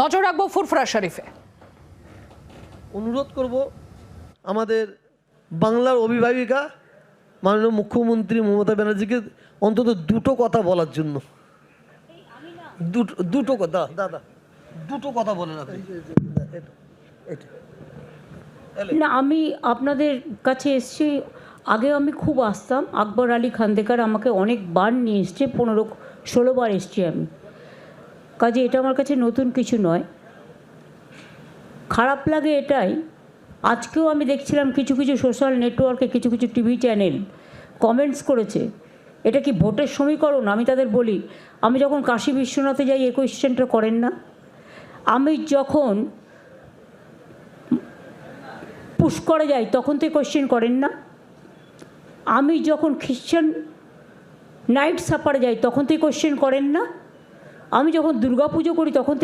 নজর রাখবো ফুরফুরা শরীফে। অনুরোধ করব আমাদের বাংলার অভিভাবিকা মাননীয় মুখ্যমন্ত্রী মমতা ব্যানার্জিকে অন্তত দুটো কথা বলার জন্য। দুটো কথা দাদা, দুটো কথা বলেন আপনি। না, আমি আপনাদের কাছে এসেছি, আগে আমি খুব আসতাম। আকবর আলী খান্দেকার আমাকে অনেকবার নিয়ে এসছে, 15-16 বার এসছি আমি। কাজে এটা আমার কাছে নতুন কিছু নয়। খারাপ লাগে এটাই, আজকেও আমি দেখছিলাম কিছু কিছু সোশ্যাল নেটওয়ার্কে কিছু কিছু টিভি চ্যানেল কমেন্টস করেছে এটা কি ভোটের সমীকরণ। আমি তাদের বলি, আমি যখন কাশী বিশ্বনাথে যাই এই কোয়েশ্চেনটা করেন না, আমি যখন পুষ্করে যাই তখন তো কোয়েশ্চেন করেন না, আমি যখন খ্রিশ্চান নাইট সাপারে যাই তখন তো কোয়েশ্চেন করেন না, আমি যখন দুর্গা পুজো করি তখন তো